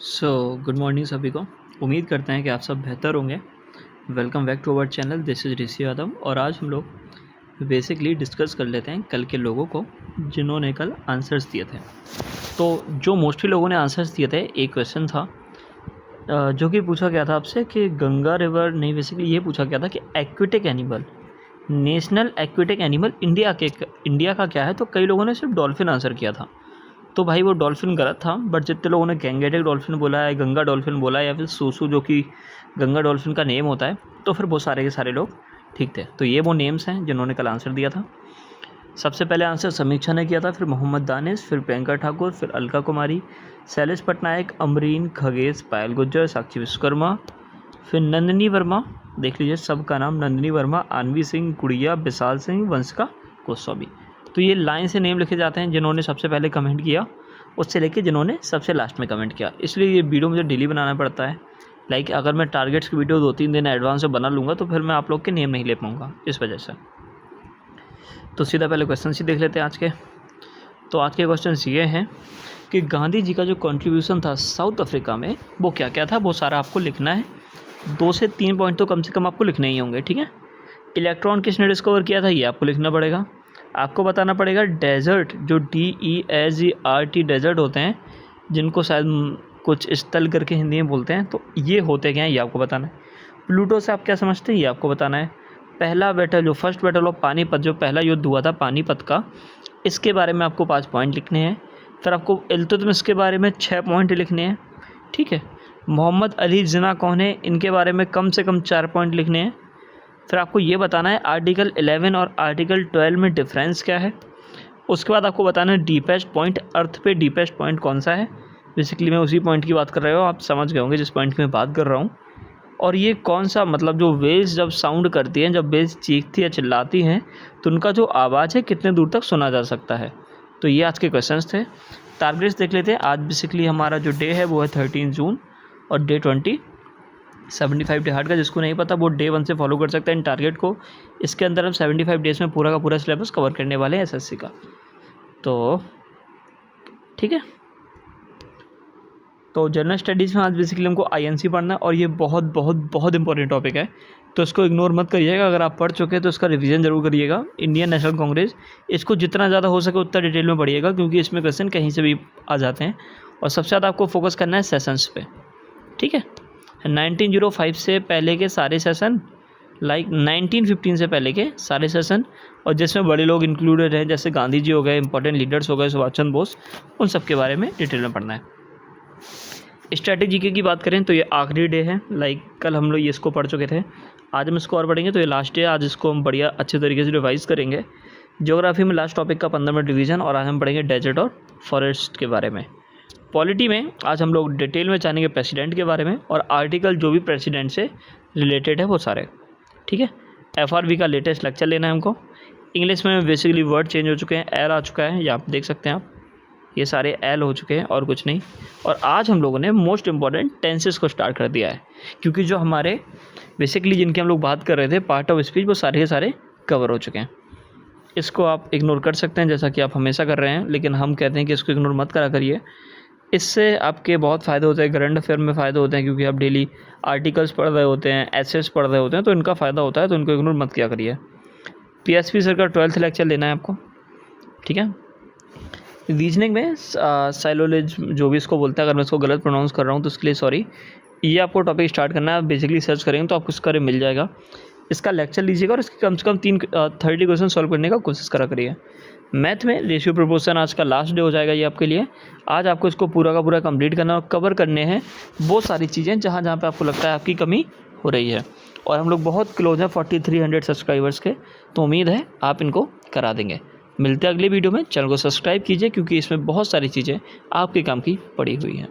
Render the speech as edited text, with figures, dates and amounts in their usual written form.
Good morning सभी को। उम्मीद करते हैं कि आप सब बेहतर होंगे। Welcome back to our channel, this is Rishi Yadav. और आज हम लोग बेसिकली डिस्कस कर लेते हैं कल के लोगों को जिन्होंने कल आंसर्स दिए थे। तो जो मोस्टली लोगों ने आंसर्स दिए थे, एक क्वेश्चन था जो कि पूछा गया था आपसे कि गंगा रिवर नहीं, बेसिकली ये पूछा गया था कि aquatic animal, national aquatic animal India का क्या है। तो कई लोगों ने सिर्फ डॉल्फिन आंसर किया था। तो भाई वो डॉल्फिन गलत था, बट जितने लोगों ने गैंगेटिक डॉल्फिन बोला है, गंगा डॉल्फिन बोला है, या फिर सूसू जो कि गंगा डॉल्फिन का नेम होता है, तो फिर वो सारे के सारे लोग ठीक थे। तो ये वो नेम्स हैं जिन्होंने कल आंसर दिया था। सबसे पहले आंसर समीक्षा ने किया था, फिर मोहम्मद दानिश, फिर प्रियंका ठाकुर, फिर अलका कुमारी, शैलेश पटनायक, अमरीन, खगेश, पायल गुज्जर, साक्षी विश्वकर्मा, फिर नंदिनी वर्मा। देख लीजिए सबका नाम, नंदिनी वर्मा, आनवी सिंह, गुड़िया, विशाल सिंह, वंशिका गोस्वामी। तो ये लाइन से नेम लिखे जाते हैं जिन्होंने सबसे पहले कमेंट किया, उससे लेके जिन्होंने सबसे लास्ट में कमेंट किया। इसलिए ये वीडियो मुझे डेली बनाना पड़ता है। लाइक अगर मैं टारगेट्स की वीडियो 2-3 दिन एडवांस से बना लूँगा तो फिर मैं आप लोग के नेम नहीं ले पाऊँगा, इस वजह से। तो सीधा पहले क्वेश्चन ही देख लेते हैं आज के। तो आज के क्वेश्चन ये हैं कि गांधी जी का जो कंट्रीब्यूशन था साउथ अफ्रीका में, वो क्या क्या था, वो सारा आपको लिखना है। 2 से 3 पॉइंट तो कम से कम आपको लिखने ही होंगे, ठीक है। इलेक्ट्रॉन किसने डिस्कवर किया था, ये आपको लिखना पड़ेगा। आपको बताना पड़ेगा डेजर्ट, जो DESERT डेजर्ट होते हैं, जिनको शायद कुछ स्थल करके हिंदी में बोलते हैं, तो ये होते क्या हैं ये आपको बताना है। प्लूटो से आप क्या समझते हैं ये आपको बताना है। पहला बैटल, जो फर्स्ट बैटल ऑफ पानीपत, जो पहला युद्ध हुआ था पानीपत का, इसके बारे में आपको 5 पॉइंट लिखने हैं। फिर आपको इल्तुतमिश के बारे में 6 पॉइंट लिखने हैं, ठीक है। मोहम्मद अली जिन्ना कौन है, इनके बारे में कम से कम 4 पॉइंट लिखने हैं। फिर आपको ये बताना है आर्टिकल 11 और आर्टिकल 12 में डिफरेंस क्या है। उसके बाद आपको बताना है डीपेस्ट पॉइंट, अर्थ पे डीपेस्ट पॉइंट कौन सा है। बेसिकली मैं उसी पॉइंट की बात कर रहा हूँ, आप समझ गए होंगे जिस पॉइंट की मैं बात कर रहा हूँ। और ये कौन सा, मतलब जो वेव्स जब साउंड करती हैं, जब वेव्स चीखती है, चिल्लाती हैं, तो उनका जो आवाज़ है कितने दूर तक सुना जा सकता है। तो ये आज के क्वेश्चंस थे। टारगेट्स देख लेते हैं। आज बेसिकली हमारा जो डे है वो है 13 जून और डे 75 डे हार्ड का। जिसको नहीं पता वो डे 1 से फॉलो कर सकता है इन टारगेट को। इसके अंदर हम 75 डेज़ में पूरा का पूरा सिलेबस कवर करने वाले हैं SSC का। तो ठीक है। तो जनरल स्टडीज़ में आज बेसिकली हमको INC पढ़ना है, और ये बहुत बहुत बहुत इंपॉर्टेंट टॉपिक है, तो इसको इग्नोर मत करिएगा। अगर आप पढ़ चुके हैं तो इसका रिवीजन जरूर करिएगा। इंडियन नेशनल कांग्रेस, इसको जितना ज़्यादा हो सके उतना डिटेल में पढ़िएगा, क्योंकि इसमें क्वेश्चन कहीं से भी आ जाते हैं। और सबसे ज़्यादा आपको फोकस करना है सेशंस पे, ठीक है। 1905 से पहले के सारे सेशन, लाइक 1915 से पहले के सारे सेशन, और जिसमें बड़े लोग इंक्लूडेड हैं, जैसे गांधी जी हो गए, इंपॉर्टेंट लीडर्स हो गए, सुभाष चंद्र बोस, उन सब के बारे में डिटेल में पढ़ना है। स्ट्रैटेजी की बात करें तो ये आखिरी डे है। लाइक कल हम लोग ये इसको पढ़ चुके थे, आज हम इसको और पढ़ेंगे, तो ये लास्ट डे है। आज इसको हम बढ़िया अच्छे तरीके से रिवाइज़ करेंगे। ज्योग्राफी में लास्ट टॉपिक का 15 मिनट रिवीजन, और आज हम पढ़ेंगे डेजर्ट और फॉरेस्ट के बारे में। पॉलिटी में आज हम लोग डिटेल में जानेंगे प्रेसिडेंट के बारे में, और आर्टिकल जो भी प्रेसिडेंट से रिलेटेड है वो सारे, ठीक है। FRB का लेटेस्ट लेक्चर लेना है हमको। इंग्लिश में बेसिकली वर्ड चेंज हो चुके हैं, एल आ चुका है, ये आप देख सकते हैं। आप ये सारे एल हो चुके हैं और कुछ नहीं। और आज हम लोगों ने मोस्ट इम्पॉर्टेंट टेंसेस को स्टार्ट कर दिया है, क्योंकि जो हमारे बेसिकली जिनकी हम लोग बात कर रहे थे पार्ट ऑफ स्पीच, वो सारे के सारे कवर हो चुके हैं। इसको आप इग्नोर कर सकते हैं, जैसा कि आप हमेशा कर रहे हैं, लेकिन हम कहते हैं कि इसको इग्नोर मत करा करिए। इससे आपके बहुत फ़ायदे होते हैं, करंट अफेयर में फ़ायदे होते हैं, क्योंकि आप डेली आर्टिकल्स पढ़ रहे होते हैं, एसेस पढ़ रहे होते हैं, तो इनका फ़ायदा होता है, तो इनको इग्नोर मत किया करिए। PSP सर का 12th लेक्चर लेना है आपको, ठीक है। रीजनिंग में साइलोलॉजी जो भी इसको बोलते हैं, अगर मैं इसको गलत प्रोनाउंस कर रहा हूँ तो उसके लिए सॉरी। ये आपको टॉपिक स्टार्ट करना है, आप बेसिकली सर्च करेंगे तो आपको इसका मिल जाएगा। इसका लेक्चर लीजिएगा और इसके कम से कम 30 क्वेश्चन सॉल्व करने का कोशिश करा करिए। मैथ में रेशियो प्रोपोर्शन आज का लास्ट डे हो जाएगा ये आपके लिए। आज आपको इसको पूरा का पूरा कंप्लीट करना और कवर करने हैं वो सारी चीज़ें जहाँ जहाँ पे आपको लगता है आपकी कमी हो रही है। और हम लोग बहुत क्लोज हैं 4300 सब्सक्राइबर्स के, तो उम्मीद है आप इनको करा देंगे। मिलते हैं अगले वीडियो में। चैनल को सब्सक्राइब कीजिए, क्योंकि इसमें बहुत सारी चीज़ें आपके काम की पड़ी हुई हैं।